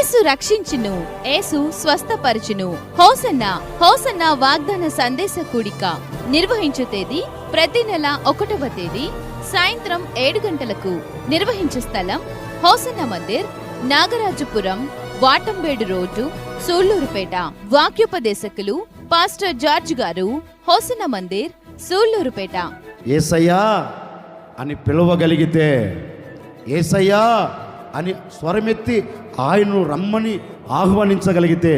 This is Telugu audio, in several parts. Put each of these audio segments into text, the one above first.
యేసు రక్షించును, యేసు స్వస్థపరచును. హోసన్నా హోసన్నా వాగ్దాన సందేశ కూడిక నిర్వహించు తేదీ ప్రతి నెల 1వ తేదీ సాయంత్రం 7 గంటలకు. నిర్వహించే స్థలం hosanna Mandir, Nagarajapuram, వాటంబేడు road, Sullurpeta. వాక్యోపదేశకులు pastor George గారు, హోసన్నా మందిర్, సూళ్లూరుపేట. యేసయ్యా అని పిలవగలిగితే, యేసయ్యా అని స్వరమెత్తి ఆయన్ను రమ్మని ఆహ్వానించగలిగితే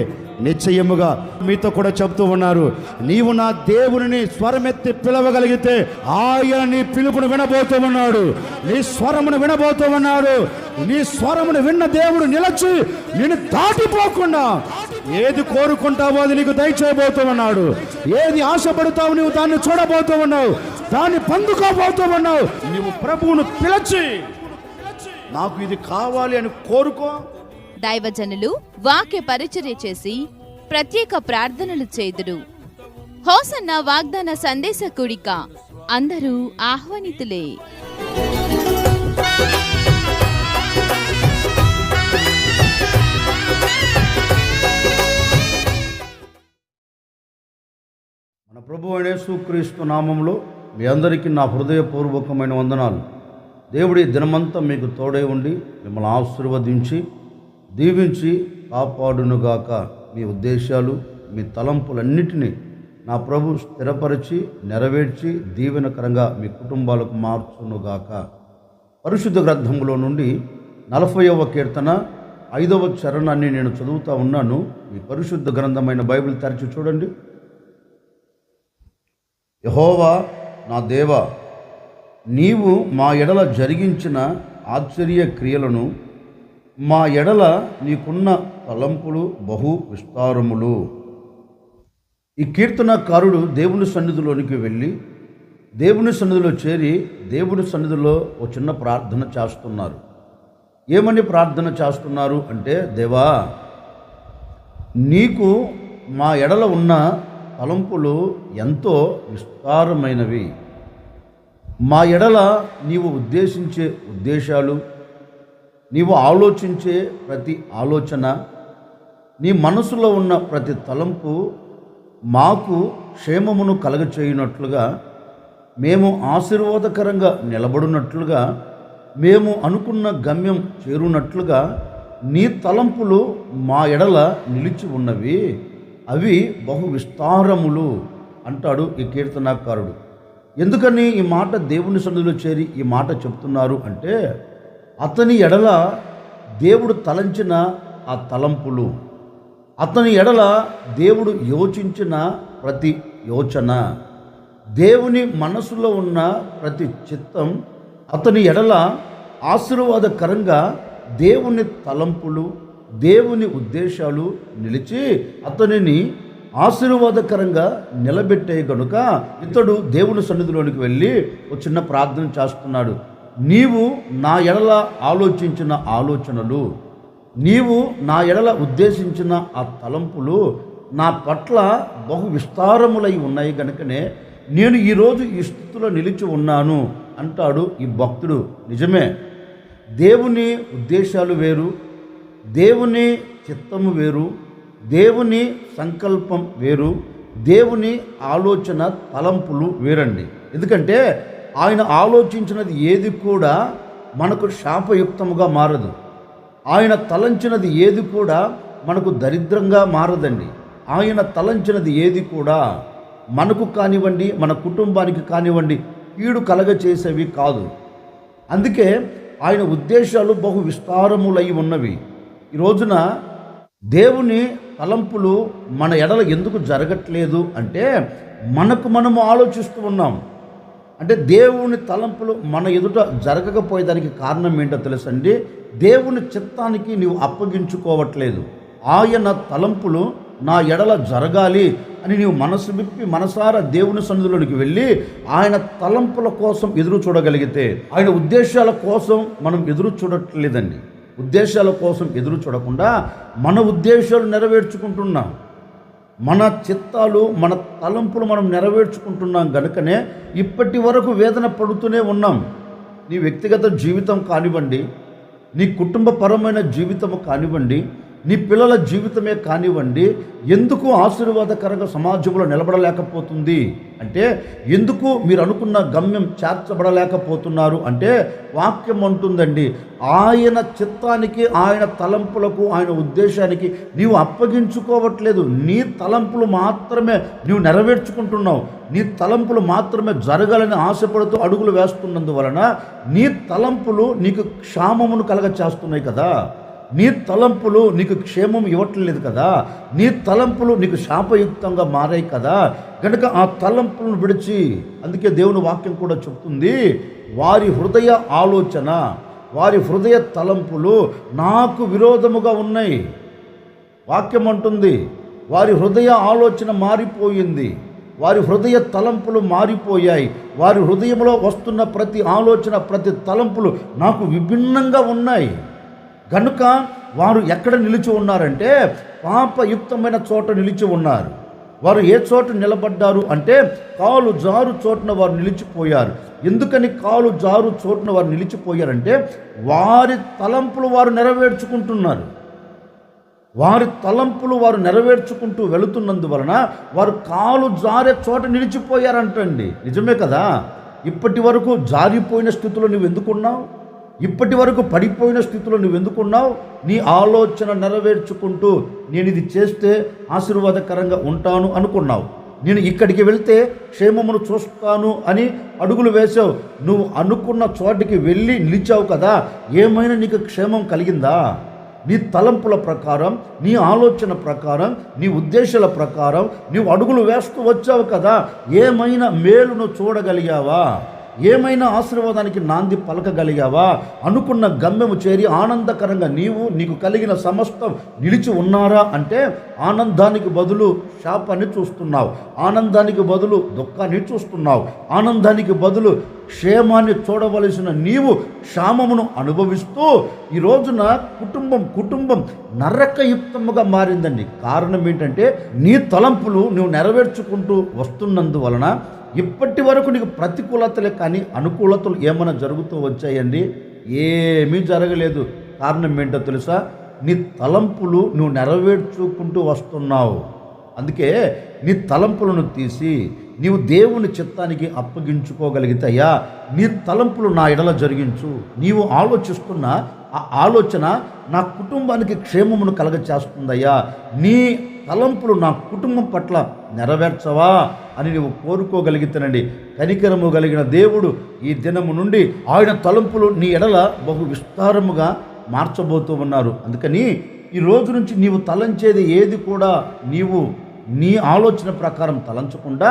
నిశ్చయముగా మీతో కూడా చెబుతూ ఉన్నారు, నీవు నా దేవుని స్వరమెత్తి పిలవగలిగితే ఆయన నీ పిలుపును వినబోతూ ఉన్నాడు, నీ స్వరమును వినబోతూ ఉన్నాడు. నీ స్వరమును విన్న దేవుడు నిలచి నిన్ను దాటిపోకుండా ఏది కోరుకుంటావో అది నీకు దయచేయబోతూ ఉన్నాడు. ఏది ఆశపడతావు నీవు దాన్ని చూడబోతూ ఉన్నావు, దాన్ని పొందుకోబోతూ ఉన్నావు. నీవు ప్రభువును పిలిచి నాకు ఇది కావాలి అని కోరుకో. దైవజనులు వాక్య పరిచర్య చేసి ప్రత్యేక ప్రార్థనలు చేదురు. హోసన్నా వాగ్దాన సందేశ కూడిక అందరూ ఆహ్వానితులే. మన ప్రభువు అయిన యేసుక్రీస్తు నామములో మీ అందరికీ నా హృదయపూర్వకమైన వందనాలు. దేవుడి దినమంతా మీకు తోడై ఉండి మిమ్మల్ని ఆశీర్వదించి దీవించి కాపాడునుగాక. మీ ఉద్దేశాలు, మీ తలంపులన్నిటినీ నా ప్రభు స్థిరపరిచి నెరవేర్చి దీవెనకరంగా మీ కుటుంబాలకు మార్చునుగాక. పరిశుద్ధ గ్రంథంలో నుండి 40వ కీర్తన 5వ చరణాన్ని నేను చదువుతా ఉన్నాను. ఈ పరిశుద్ధ గ్రంథమైన బైబిల్ తెరచి చూడండి. యెహోవా నా దేవా, నీవు మా ఎడల జరిగించిన ఆశ్చర్య క్రియలను, మా ఎడల నీకున్న తలంపులు బహు విస్తారములు. ఈ కీర్తనకారుడు దేవుని సన్నిధిలోనికి వెళ్ళి దేవుని సన్నిధిలో చేరి దేవుని సన్నిధిలో ఒక చిన్న ప్రార్థన చేస్తున్నారు. ఏమని ప్రార్థన చేస్తున్నారు అంటే, దేవా నీకు మా ఎడల ఉన్న తలంపులు ఎంతో విస్తారమైనవి. మా ఎడల నీవు ఉద్దేశించే ఉద్దేశాలు, నీవు ఆలోచించే ప్రతి ఆలోచన, నీ మనసులో ఉన్న ప్రతి తలంపు మాకు క్షేమమును కలగచేయునట్లుగా, మేము ఆశీర్వాదకరంగా నిలబడినట్లుగా, మేము అనుకున్న గమ్యం చేరునట్లుగా నీ తలంపులు మా ఎడల నిలిచి ఉన్నవి. అవి బహు విస్తారములు అంటాడు ఈ కీర్తనాకారుడు. ఎందుకని ఈ మాట దేవుని సన్నిధిలో చేరి ఈ మాట చెప్తున్నారు అంటే, అతని ఎడల దేవుడు తలంచిన ఆ తలంపులు, అతని ఎడల దేవుడు యోచించిన ప్రతి యోచన, దేవుని మనసులో ఉన్న ప్రతి చిత్తం, అతని ఎడల ఆశీర్వాదకరంగా దేవుని తలంపులు, దేవుని ఉద్దేశాలు నిలిచి అతనిని ఆశీర్వాదకరంగా నిలబెట్టే గనుక ఇతడు దేవుని సన్నిధిలోనికి వెళ్ళి ఒక చిన్న ప్రార్థన చేస్తున్నాడు. నీవు నా ఎడల ఆలోచించిన ఆలోచనలు, నీవు నా ఎడల ఉద్దేశించిన ఆ తలంపులు నా పట్ల బహు విస్తారములై ఉన్నాయి గనుకనే నేను ఈరోజు ఈ స్థితిలో నిలిచి ఉన్నాను అంటాడు ఈ భక్తుడు. నిజమే, దేవుని ఉద్దేశాలు వేరు, దేవుని చిత్తము వేరు, దేవుని సంకల్పం వేరు, దేవుని ఆలోచన తలంపులు వేరండి. ఎందుకంటే ఆయన ఆలోచించినది ఏది కూడా మనకు శాపయుక్తముగా మారదు, ఆయన తలంచినది ఏది కూడా మనకు దరిద్రంగా మారదండి. ఆయన తలంచినది ఏది కూడా మనకు కానివ్వండి, మన కుటుంబానికి కానివ్వండి, కీడు కలగచేసేవి కాదు. అందుకే ఆయన ఉద్దేశాలు బహు విస్తారములై ఉన్నవి. ఈ రోజున దేవుని తలంపులు మన ఎడల ఎందుకు జరగట్లేదు అంటే, మనకు మనము ఆలోచిస్తూ ఉన్నాం. అంటే దేవుని తలంపులు మన ఎదుట జరగకపోయేదానికి కారణం ఏంటో తెలుసండి, దేవుని చిత్తానికి నీవు అప్పగించుకోవట్లేదు. ఆయన తలంపులు నా ఎడల జరగాలి అని నీవు మనసు విప్పి మనసారా దేవుని సన్నిధిలోనికి వెళ్ళి ఆయన తలంపుల కోసం ఎదురు చూడగలిగితే, ఆయన ఉద్దేశాల కోసం మనం ఎదురు చూడట్లేదండి. ఉద్దేశాల కోసం ఎదురు చూడకుండా మన ఉద్దేశాలు నెరవేర్చుకుంటున్నాం, మన చిత్తాలు, మన తలంపులు మనం నెరవేర్చుకుంటున్నాం గనుకనే ఇప్పటి వరకు వేదన పడుతూనే ఉన్నాం. నీ వ్యక్తిగత జీవితం కానివ్వండి, నీ కుటుంబపరమైన జీవితం కానివ్వండి, నీ పిల్లల జీవితమే కానివ్వండి ఎందుకు ఆశీర్వాదకరంగా సమాజంలో నిలబడలేకపోతుంది అంటే, ఎందుకు మీరు అనుకున్న గమ్యం చేర్చబడలేకపోతున్నారు అంటే, వాక్యం అంటుందండి, ఆయన చిత్తానికి, ఆయన తలంపులకు, ఆయన ఉద్దేశానికి నీవు అప్పగించుకోవట్లేదు. నీ తలంపులు మాత్రమే నీవు నెరవేర్చుకుంటున్నావు. నీ తలంపులు మాత్రమే జరగాలని ఆశపడుతూ అడుగులు వేస్తున్నందువలన నీ తలంపులు నీకు క్షామమును కలగచేస్తున్నాయి కదా. నీ తలంపులు నీకు క్షేమం ఇవ్వట్లేదు కదా. నీ తలంపులు నీకు శాపయుక్తంగా మారాయి కదా. కనుక ఆ తలంపులను విడిచి, అందుకే దేవుని వాక్యం కూడా చెప్తుంది, వారి హృదయ ఆలోచన, వారి హృదయ తలంపులు నాకు విరోధముగా ఉన్నాయి. వాక్యం అంటుంది, వారి హృదయ ఆలోచన మారిపోయింది, వారి హృదయ తలంపులు మారిపోయాయి. వారి హృదయంలో వస్తున్న ప్రతి ఆలోచన, ప్రతి తలంపులు నాకు విభిన్నంగా ఉన్నాయి. కనుక వారు ఎక్కడ నిలిచి ఉన్నారంటే, పాపయుక్తమైన చోట నిలిచి ఉన్నారు. వారు ఏ చోట నిలబడ్డారు అంటే, కాలు జారు చోటున వారు నిలిచిపోయారు. ఎందుకని కాలు జారు చోటున వారు నిలిచిపోయారంటే, వారి తలంపులు వారు నెరవేర్చుకుంటున్నారు. వారి తలంపులు వారు నెరవేర్చుకుంటూ వెళుతున్నందువలన వారు కాలు జారే చోట నిలిచిపోయారంటండి. నిజమే కదా. ఇప్పటి వరకు జారిపోయిన స్థితిలో నువ్వు ఎందుకున్నావు? ఇప్పటి వరకు పడిపోయిన స్థితిలో నువ్వు ఎందుకున్నావు? నీ ఆలోచన నెరవేర్చుకుంటూ, నేను ఇది చేస్తే ఆశీర్వాదకరంగా ఉంటాను అనుకున్నావు. నేను ఇక్కడికి వెళ్తే క్షేమమును చూస్తాను అని అడుగులు వేసావు. నువ్వు అనుకున్న చోటికి వెళ్ళి నిలిచావు కదా. ఏమైనా నీకు క్షేమం కలిగిందా? నీ తలంపుల ప్రకారం, నీ ఆలోచన ప్రకారం, నీ ఉద్దేశాల ప్రకారం నీవు అడుగులు వేస్తూ వచ్చావు కదా. ఏమైనా మేలును చూడగలిగావా? ఏమైనా ఆశీర్వాదానికి నాంది పలకగలిగావా? అనుకున్న గమ్యము చేరి ఆనందకరంగా నీకు కలిగిన సమస్తం నిలిచి ఉన్నారా అంటే, ఆనందానికి బదులు శాపాన్ని చూస్తున్నావు, ఆనందానికి బదులు దుఃఖాన్ని చూస్తున్నావు, ఆనందానికి బదులు క్షేమాన్ని చూడవలసిన నీవు క్షామమును అనుభవిస్తూ ఈ రోజున కుటుంబం నరకయుక్తముగా మారిందండి. కారణం ఏంటంటే, నీ తలంపులు నువ్వు నెరవేర్చుకుంటూ వస్తున్నందువలన ఇప్పటి వరకు నీకు ప్రతికూలతలే కానీ అనుకూలతలు ఏమైనా జరుగుతూ వచ్చాయండి? ఏమీ జరగలేదు. కారణం ఏంటో తెలుసా? నీ తలంపులు నువ్వు నెరవేర్చుకుంటూ వస్తున్నావు. అందుకే నీ తలంపులను తీసి నీవు దేవుని చిత్తానికి అప్పగించుకోగలిగితేయా, నీ తలంపులు నా ఎడల జరిగించు. నీవు ఆలోచిస్తున్న ఆ ఆలోచన నా కుటుంబానికి క్షేమమును కలగచేస్తుందయ్యా, నీ తలంపులు నా కుటుంబం పట్ల నెరవేర్చవా అని నువ్వు కోరుకోగలిగితేనండి, కనికరము కలిగిన దేవుడు ఈ దినము నుండి ఆయన తలంపులు నీ ఎడల బహు విస్తారముగా మార్చబోతూ ఉన్నారు. అందుకని ఈ రోజు నుంచి నీవు తలంచేది ఏది కూడా నీవు నీ ఆలోచన ప్రకారం తలంచకుండా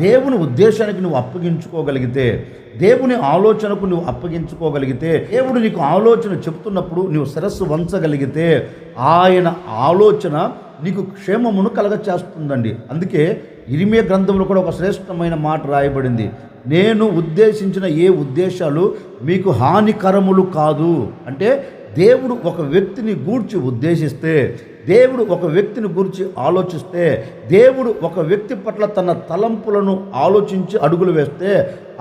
దేవుని ఉద్దేశానికి నువ్వు అప్పగించుకోగలిగితే, దేవుని ఆలోచనకు నువ్వు అప్పగించుకోగలిగితే, దేవుడు నీకు ఆలోచన చెప్తున్నప్పుడు నువ్వు శిరస్సు వంచగలిగితే, ఆయన ఆలోచన నీకు క్షేమమును కలగచేస్తుందండి. అందుకే ఇరిమియా గ్రంథంలో కూడా ఒక శ్రేష్టమైన మాట రాయబడింది, నేను ఉద్దేశించిన ఏ ఉద్దేశాలు మీకు హానికరములు కాదు. అంటే దేవుడు ఒక వ్యక్తిని గూర్చి ఉద్దేశిస్తే, దేవుడు ఒక వ్యక్తిని గురించి ఆలోచిస్తే, దేవుడు ఒక వ్యక్తి పట్ల తన తలంపులను ఆలోచించి అడుగులు వేస్తే,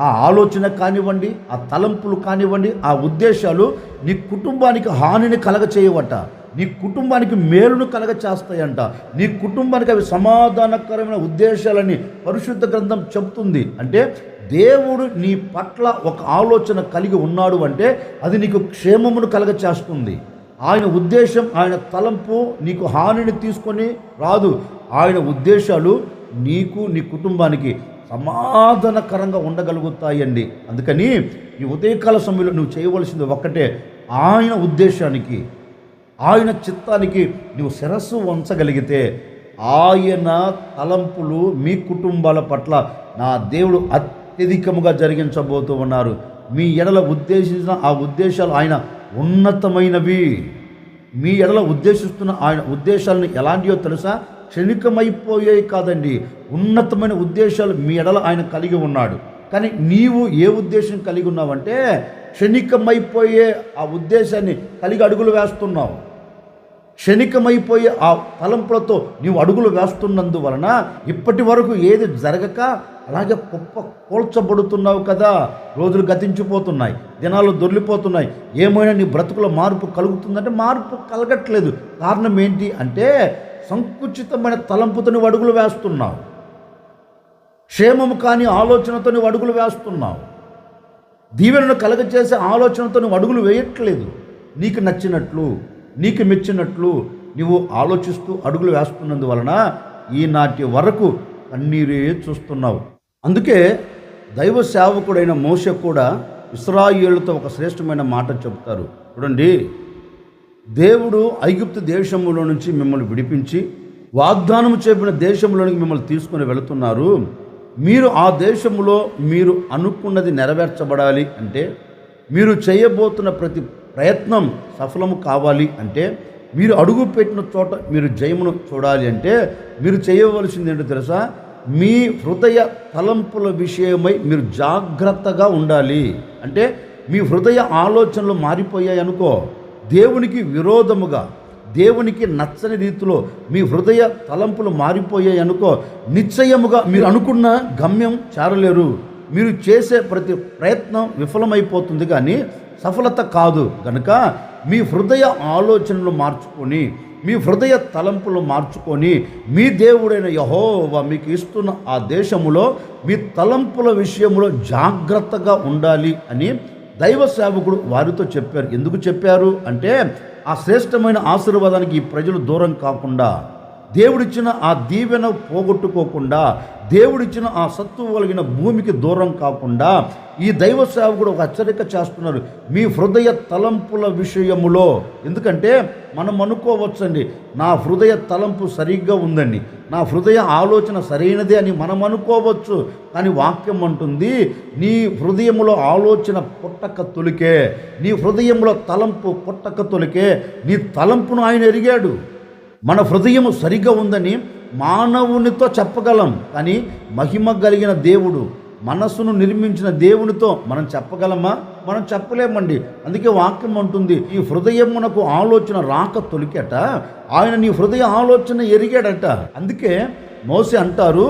ఆ ఆలోచన కానివ్వండి, ఆ తలంపులు కానివ్వండి, ఆ ఉద్దేశాలు నీ కుటుంబానికి హానిని కలగచేయవట, నీ కుటుంబానికి మేలును కలగచేస్తాయంట, నీ కుటుంబానికి అవి సమాధానకరమైన ఉద్దేశాలని పరిశుద్ధ గ్రంథం చెప్తుంది. అంటే దేవుడు నీ పట్ల ఒక ఆలోచన కలిగి ఉన్నాడు అంటే అది నీకు క్షేమమును కలగచేస్తుంది. ఆయన ఉద్దేశం, ఆయన తలంపు నీకు హానిని తీసుకొని రాదు. ఆయన ఉద్దేశాలు నీకు, నీ కుటుంబానికి సమాధానకరంగా ఉండగలుగుతాయండి. అందుకని ఈ ఉదయకాల సమయంలో నువ్వు చేయవలసింది ఒక్కటే, ఆయన ఉద్దేశానికి, ఆయన చిత్తానికి నువ్వు శిరస్సు వంచగలిగితే, ఆయన తలంపులు మీ కుటుంబాల పట్ల నా దేవుడు అత్యధికముగా జరిగించబోతూ ఉన్నారు. మీ ఎడల ఉద్దేశించిన ఆ ఉద్దేశాలు ఆయన ఉన్నతమైనవి. మీ ఎడల ఉద్దేశిస్తున్న ఆయన ఉద్దేశాలను ఎలాంటివో తెలుసా? క్షణికమైపోయాయి కాదండి, ఉన్నతమైన ఉద్దేశాలు మీ ఎడల ఆయన కలిగి ఉన్నాడు. కానీ నీవు ఏ ఉద్దేశం కలిగి ఉన్నావంటే క్షణికమైపోయే ఆ ఉద్దేశాన్ని కలిగి అడుగులు వేస్తున్నావు. క్షణికమైపోయే ఆ తలంపులతో నీవు అడుగులు వేస్తున్నందువలన ఇప్పటి వరకు ఏది జరగక అలాగే కూల్చబడుతున్నావు కదా. రోజులు గతించిపోతున్నాయి, దినాలు దొర్లిపోతున్నాయి. ఏమైనా నీ బ్రతుకులో మార్పు కలుగుతుందంటే మార్పు కలగట్లేదు. కారణం ఏంటి అంటే సంకుచితమైన తలంపుతో నువ్వు అడుగులు వేస్తున్నావు. క్షేమము కాని ఆలోచనతో నువ్వు అడుగులు వేస్తున్నావు. దీవెనను కలగచేసే ఆలోచనతో నువ్వు అడుగులు వేయట్లేదు. నీకు నచ్చినట్లు, నీకు మెచ్చినట్లు నువ్వు ఆలోచిస్తూ అడుగులు వేస్తున్నందువలన ఈనాటి వరకు కన్నీరే చూస్తున్నావు. అందుకే దైవ సేవకుడైన మోషే కూడా ఇశ్రాయేలుతో ఒక శ్రేష్టమైన మాట చెబుతారు. చూడండి, దేవుడు ఐగుప్తు దేశంలో నుంచి మిమ్మల్ని విడిపించి వాగ్దానము చెప్పిన దేశంలోనికి మిమ్మల్ని తీసుకొని వెళుతున్నారు. మీరు ఆ దేశంలో మీరు అనుకున్నది నెరవేర్చబడాలి అంటే, మీరు చేయబోతున్న ప్రతి ప్రయత్నం సఫలము కావాలి అంటే, మీరు అడుగు పెట్టిన చోట మీరు జయమును చూడాలి అంటే మీరు చేయవలసింది ఏంటో తెలుసా? మీ హృదయ తలంపుల విషయమై మీరు జాగ్రత్తగా ఉండాలి. అంటే మీ హృదయ ఆలోచనలు మారిపోయాయి అనుకో, దేవునికి విరోధముగా, దేవునికి నచ్చని రీతిలో మీ హృదయ తలంపులు మారిపోయాయి అనుకో, నిశ్చయముగా మీరు అనుకున్న గమ్యం చేరలేరు. మీరు చేసే ప్రతి ప్రయత్నం విఫలమైపోతుంది కానీ సఫలత కాదు. కనుక మీ హృదయ ఆలోచనలు మార్చుకొని, మీ హృదయ తలంపులు మార్చుకొని, మీ దేవుడైన యెహోవా మీకు ఇస్తున్న ఆ దేశములో మీ తలంపుల విషయంలో జాగ్రత్తగా ఉండాలి అని దైవ సేవకుడు వారితో చెప్పారు. ఎందుకు చెప్పారు అంటే, ఆ శ్రేష్టమైన ఆశీర్వాదానికి ఈ ప్రజలు దూరం కాకుండా, దేవుడిచ్చిన ఆ దీవెన పోగొట్టుకోకుండా, దేవుడిచ్చిన ఆ సత్తువ కలిగిన భూమికి దూరం కాకుండా ఈ దైవ సేవకుడు ఒక హెచ్చరిక చేస్తున్నారు. మీ హృదయ తలంపుల విషయములో, ఎందుకంటే మనం అనుకోవచ్చండి, నా హృదయ తలంపు సరిగ్గా ఉందండి, నా హృదయ ఆలోచన సరైనదే అని మనం అనుకోవచ్చు. కానీ వాక్యం అంటుంది, నీ హృదయములో ఆలోచన పుట్టక తొలికే, నీ హృదయంలో తలంపు పుట్టక తొలికే నీ తలంపును ఆయన ఎరిగాడు. మన హృదయము సరిగ్గా ఉందని మానవునితో చెప్పగలం, కానీ మహిమ కలిగిన దేవుడు, మనస్సును నిర్మించిన దేవునితో మనం చెప్పగలమా? మనం చెప్పలేమండి. అందుకే వాక్యం అంటుంది, ఈ హృదయమునకు ఆలోచన రాక తొలికేట ఆయన నీ హృదయ ఆలోచన ఎరిగాడట. అందుకే మోసే అంటారు,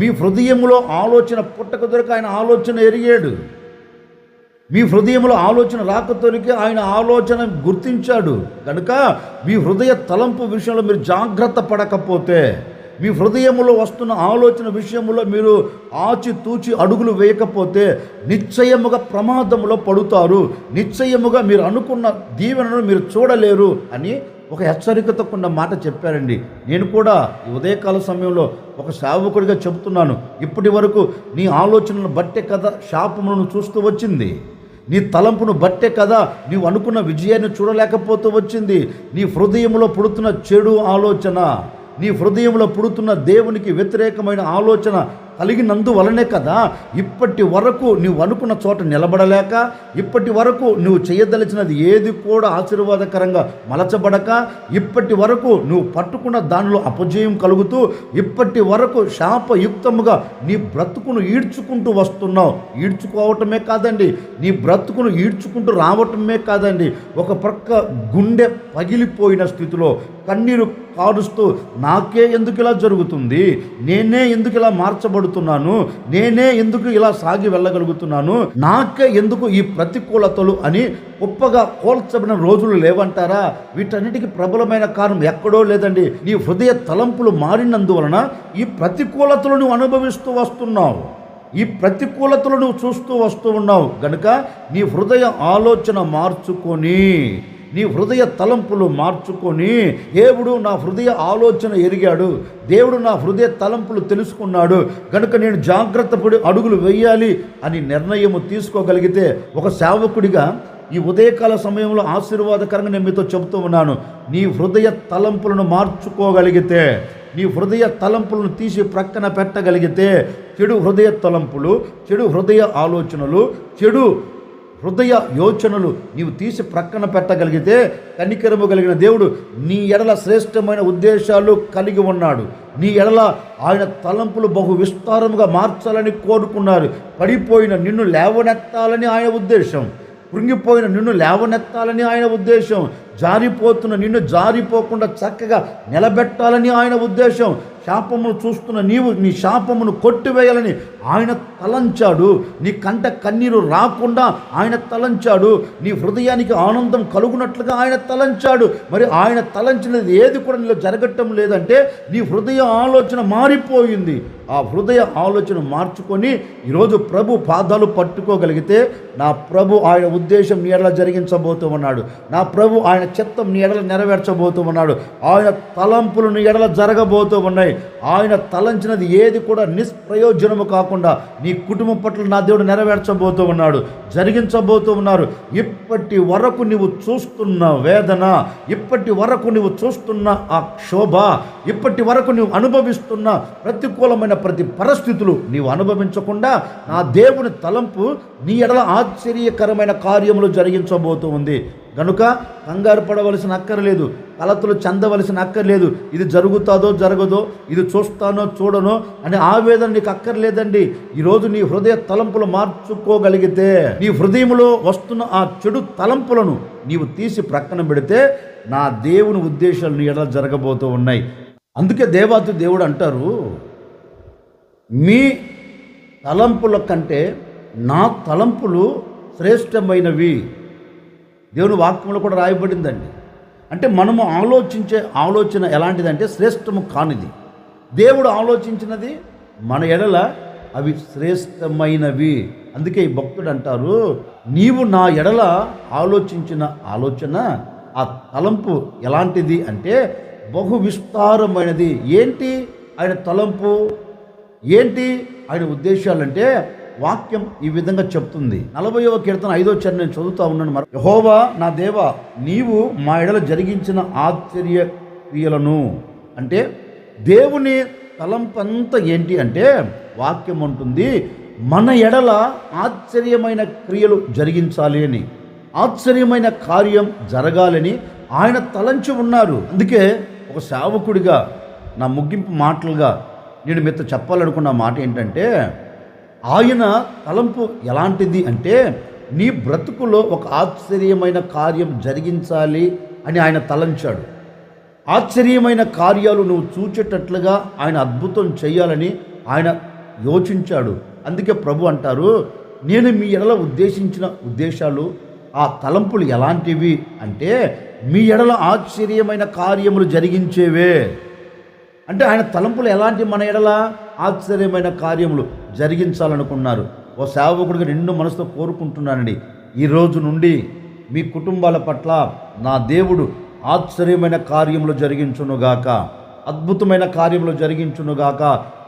మీ హృదయములో ఆలోచన పుట్టక దొరికి ఆయన ఆలోచన ఎరిగాడు. మీ హృదయంలో ఆలోచన రాకతోనికి ఆయన ఆలోచన గుర్తించాడు. కనుక మీ హృదయ తలంపు విషయంలో మీరు జాగ్రత్త పడకపోతే, మీ హృదయంలో వస్తున్న ఆలోచన విషయంలో మీరు ఆచితూచి అడుగులు వేయకపోతే నిశ్చయముగా ప్రమాదంలో పడుతారు. నిశ్చయముగా మీరు అనుకున్న దీవెనను మీరు చూడలేరు అని ఒక హెచ్చరికతో కొన్న మాట చెప్పారండి. నేను కూడా ఈ ఉదయకాల సమయంలో ఒక సేవకుడిగా చెబుతున్నాను. ఇప్పటి వరకు నీ ఆలోచనను బట్టే కదా శాపమును చూస్తూ వచ్చింది, నీ తలంపును బట్టే కదా నీవు అనుకున్న విజయాన్ని చూడలేకపోతూ వచ్చింది. నీ హృదయంలో పుడుతున్న చెడు ఆలోచన, నీ హృదయంలో పుడుతున్న దేవునికి వ్యతిరేకమైన ఆలోచన కలిగినందువలనే కదా ఇప్పటి వరకు నువ్వు అనుకున్న చోట నిలబడలేక, ఇప్పటి వరకు నువ్వు చేయదలిచినది ఏది కూడా ఆశీర్వాదకరంగా మలచబడక, ఇప్పటి వరకు నువ్వు పట్టుకున్న దానిలో అపజయం కలుగుతూ, ఇప్పటి వరకు శాపయుక్తముగా నీ బ్రతుకును ఈడ్చుకుంటూ వస్తున్నావు. ఈడ్చుకోవటమే కాదండి, నీ బ్రతుకును ఈడ్చుకుంటూ రావటమే కాదండి, ఒక ప్రక్క గుండె పగిలిపోయిన స్థితిలో కన్నీరు కారుస్తూ, నాకే ఎందుకు ఇలా జరుగుతుంది, నేనే ఎందుకు ఇలా మార్చబడుతున్నాను, నేనే ఎందుకు ఇలా సాగి వెళ్ళగలుగుతున్నాను, నాకే ఎందుకు ఈ ప్రతికూలతలు అని గొప్పగా కోల్చబడిన రోజులు లేవంటారా? వీటన్నిటికీ ప్రబలమైన కారణం ఎక్కడో లేదండి, నీ హృదయ తలంపులు మారినందువలన ఈ ప్రతికూలతలు నువ్వు అనుభవిస్తూ వస్తున్నావు, ఈ ప్రతికూలతలు నువ్వు చూస్తూ వస్తూ ఉన్నావు. గనుక నీ హృదయ ఆలోచన మార్చుకొని, నీ హృదయ తలంపులు మార్చుకొని, దేవుడు నా హృదయ ఆలోచన ఎరిగాడు, దేవుడు నా హృదయ తలంపులు తెలుసుకున్నాడు, కనుక నేను జాగ్రత్త పడి అడుగులు వేయాలి అని నిర్ణయము తీసుకోగలిగితే, ఒక సేవకుడిగా ఈ ఉదయకాల సమయంలో ఆశీర్వాదకరంగా నేను మీతో చెబుతూ ఉన్నాను, నీ హృదయ తలంపులను మార్చుకోగలిగితే, నీ హృదయ తలంపులను తీసి ప్రక్కన పెట్టగలిగితే, చెడు హృదయ తలంపులు, చెడు హృదయ ఆలోచనలు, చెడు హృదయ యోచనలు నీవు తీసి ప్రక్కన పెట్టగలిగితే, కనికరము కలిగిన దేవుడు నీ ఎడల శ్రేష్టమైన ఉద్దేశాలు కలిగి ఉన్నాడు. నీ ఎడల ఆయన తలంపులు బహు విస్తారముగా మార్చాలని కోరుకున్నారు. పడిపోయిన నిన్ను లేవనెత్తాలని ఆయన ఉద్దేశం, కృంగిపోయిన నిన్ను లేవనెత్తాలని ఆయన ఉద్దేశం, జారిపోతున్న నిన్ను జారిపోకుండా చక్కగా నిలబెట్టాలని ఆయన ఉద్దేశం. శాపమును చూస్తున్న నీవు నీ శాపమును కొట్టివేయాలని ఆయన తలంచాడు. నీ కంట కన్నీరు రాకుండా ఆయన తలంచాడు. నీ హృదయానికి ఆనందం కలుగునట్లుగా ఆయన తలంచాడు. మరి ఆయన తలంచినది ఏది కూడా నీలో జరగటం లేదంటే నీ హృదయ ఆలోచన మారిపోయింది. ఆ హృదయ ఆలోచన మార్చుకొని ఈరోజు ప్రభు పాదాలు పట్టుకోగలిగితే నా ప్రభు ఆయన ఉద్దేశం నీ ఎడల జరిగించబోతూ ఉన్నాడు. నా ప్రభు ఆయన చిత్తం నీ ఎడల నెరవేర్చబోతూ ఉన్నాడు. ఆయన తలంపులు నీ ఎడల జరగబోతూ ఉన్నాయి. ఆయన తలంచినది ఏది కూడా నిష్ప్రయోజనము కాకుండా నీ కుటుంబం పట్ల నా దేవుడు నెరవేర్చబోతూ ఉన్నాడు, జరిగించబోతూ ఉన్నారు. ఇప్పటి వరకు నువ్వు చూస్తున్న వేదన, ఇప్పటి వరకు నువ్వు చూస్తున్న ఆ క్షోభ, ఇప్పటి వరకు నువ్వు అనుభవిస్తున్న ప్రతికూలమైన ప్రతి పరిస్థితులు నీవు అనుభవించకుండా నా దేవుని తలంపు నీ ఎడల ఆశ్చర్యకరమైన కార్యములు జరిగించబోతూ ఉంది. కనుక కంగారు పడవలసిన అక్కర్లేదు, కలతలు చెందవలసిన అక్కర్లేదు. ఇది జరుగుతుందో జరగదో, ఇది చూస్తానో చూడనో అనే ఆవేదన నీకు అక్కర్లేదండి. ఈరోజు నీ హృదయ తలంపులు మార్చుకోగలిగితే, నీ హృదయంలో వస్తున్న ఆ చెడు తలంపులను నీవు తీసి ప్రక్కన పెడితే నా దేవుని ఉద్దేశాలు నీ ఎడల జరగబోతూ ఉన్నాయి. అందుకే దేవాతి దేవుడు అంటారు, మీ తలంపుల కంటే నా తలంపులు శ్రేష్టమైనవి. దేవుని వాక్యంలో కూడా రాయబడిందండి. అంటే మనము ఆలోచించే ఆలోచన ఎలాంటిదంటే శ్రేష్టము కానిది. దేవుడు ఆలోచించినది మన ఎడల అవి శ్రేష్టమైనవి. అందుకే ఈ భక్తుడు అంటారు, నీవు నా ఎడల ఆలోచించిన ఆలోచన, ఆ తలంపు ఎలాంటిది అంటే బహు విస్తారమైనది. ఏంటి ఆయన తలంపు, ఏంటి ఆయన ఉద్దేశాలంటే వాక్యం ఈ విధంగా చెప్తుంది. 40వ కీర్తన 5వ చరణం నేను చదువుతా ఉన్నాను. యెహోవా నా దేవా, నీవు మా ఎడల జరిగించిన ఆశ్చర్య క్రియలను, అంటే దేవుని తలంపంతా ఏంటి అంటే వాక్యం ఉంటుంది, మన ఎడల ఆశ్చర్యమైన క్రియలు జరిగించాలి అని, ఆశ్చర్యమైన కార్యం జరగాలని ఆయన తలంచి ఉన్నారు. అందుకే ఒక సేవకుడిగా నా ముగింపు మాటలుగా నేను మీతో చెప్పాలనుకున్న మాట ఏంటంటే, ఆయన తలంపు ఎలాంటిది అంటే నీ బ్రతుకులో ఒక ఆశ్చర్యమైన కార్యం జరిగించాలి అని ఆయన తలంచాడు. ఆశ్చర్యమైన కార్యాలు నువ్వు చూచేటట్లుగా ఆయన అద్భుతం చేయాలని ఆయన యోచించాడు. అందుకే ప్రభు అంటారు, నేను మీ ఎడల ఉద్దేశించిన ఉద్దేశాలు, ఆ తలంపులు ఎలాంటివి అంటే మీ ఎడల ఆశ్చర్యమైన కార్యములు జరిగించేవే. అంటే ఆయన తలంపులు ఎలాంటి, మన ఎడల ఆశ్చర్యమైన కార్యములు జరిగించాలనుకున్నారు. ఓ సేవకుడిగా నిండు మనసుతో కోరుకుంటున్నానండి, ఈ రోజు నుండి మీ కుటుంబాల పట్ల నా దేవుడు ఆశ్చర్యమైన కార్యములు జరిగించునుగాక, అద్భుతమైన కార్యములు జరిగించునుగాక.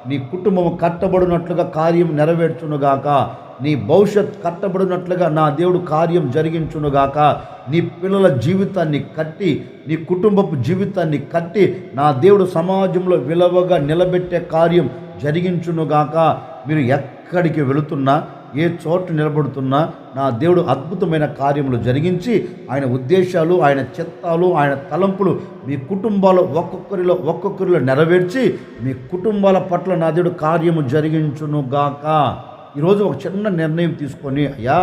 నీ కుటుంబం కట్టబడినట్లుగా కార్యం నెరవేర్చునుగాక, నీ భవిష్యత్ కట్టబడినట్లుగా నా దేవుడు కార్యం జరిగించునుగాక. నీ పిల్లల జీవితాన్ని కట్టి, నీ కుటుంబపు జీవితాన్ని కట్టి నా దేవుడు సమాజంలో విలువగా నిలబెట్టే కార్యం జరిగించునుగాక. మీరు ఎక్కడికి వెళుతున్నా, ఏ చోట నిలబడుతున్నా నా దేవుడు అద్భుతమైన కార్యములు జరిగించి ఆయన ఉద్దేశాలు, ఆయన చిత్తాలు, ఆయన తలంపులు మీ కుటుంబాలు ఒక్కొక్కరిలో నెరవేర్చి మీ కుటుంబాల పట్ల నా దేవుడు కార్యము జరిగించునుగాక. ఈరోజు ఒక చిన్న నిర్ణయం తీసుకొని, అయ్యా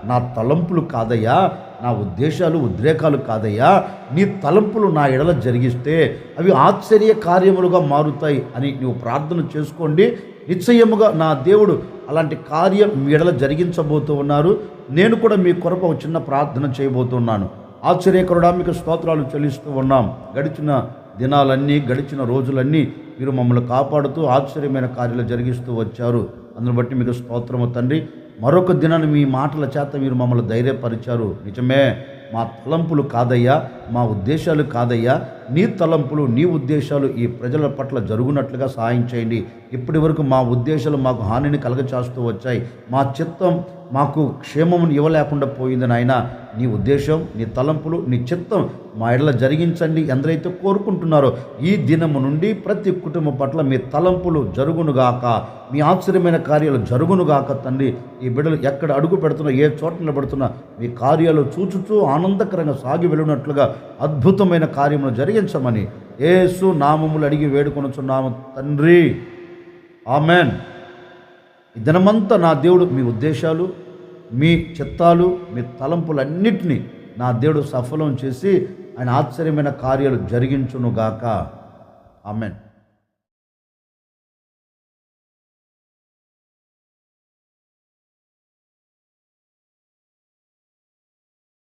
నా తలంపులు కాదయ్యా, నా ఉద్దేశాలు ఉద్రేకాలు కాదయ్యా, నీ తలంపులు నా ఎడల జరిగిస్తే అవి ఆశ్చర్య కార్యములుగా మారుతాయి అని నువ్వు ప్రార్థన చేసుకోండి. నిశ్చయముగా నా దేవుడు అలాంటి కార్యం మీ ఎడల జరిగించబోతూ ఉన్నారు. నేను కూడా మీ కొరకు ఒక చిన్న ప్రార్థన చేయబోతున్నాను. ఆశ్చర్యకరుడా మీకు స్తోత్రాలు చెల్లిస్తూ ఉన్నాం. గడిచిన దినాలన్నీ, గడిచిన రోజులన్నీ మీరు మమ్మల్ని కాపాడుతూ ఆశ్చర్యమైన కార్యాలు జరిగిస్తూ వచ్చారు. అందుని బట్టి మీకు స్తోత్రము తండ్రి. మరొక దినాన్ని మీ మాటల చేత మీరు మమ్మల్ని ధైర్యపరిచారు. నిజమే, మా తలంపులు కాదయ్యా, మా ఉద్దేశాలు కాదయ్యా, నీ తలంపులు, నీ ఉద్దేశాలు ఈ ప్రజల పట్ల జరుగునట్లుగా సహాయం చేయండి. ఇప్పటి వరకు మా ఉద్దేశాలు మాకు హానిని కలగచేస్తూ వచ్చాయి. మా చిత్తం మాకు క్షేమమును ఇవ్వలేకుండా పోయింది నాయన. నీ ఉద్దేశం, నీ తలంపులు, నీ చిత్తం మా ఎడల జరిగించండి. ఎందరైతే కోరుకుంటున్నారో ఈ దినము నుండి ప్రతి కుటుంబం పట్ల మీ తలంపులు జరుగునుగాక, మీ ఆశ్చర్యమైన కార్యాలు జరుగునుగాక తండ్రి. ఈ బిడ్డలు ఎక్కడ అడుగు పెడుతున్నా, ఏ చోట నిలబడుతున్నా మీ కార్యాలు చూచుచూ ఆనందకరంగా సాగి వెళ్ళినట్లుగా అద్భుతమైన కార్యములు జరిగించమని యేసు నామములు అడిగి వేడుకొనుచున్నాము తండ్రి, ఆమెన్. ఈ దినమంతా నా దేవుడు మీ ఉద్దేశాలు, మీ చిత్తాలు, మీ తలంపులన్నిటినీ నా దేవుడు సఫలం చేసి ఆయన ఆశ్చర్యమైన కార్యాలు జరిగించునుగాక. ఆమేన్.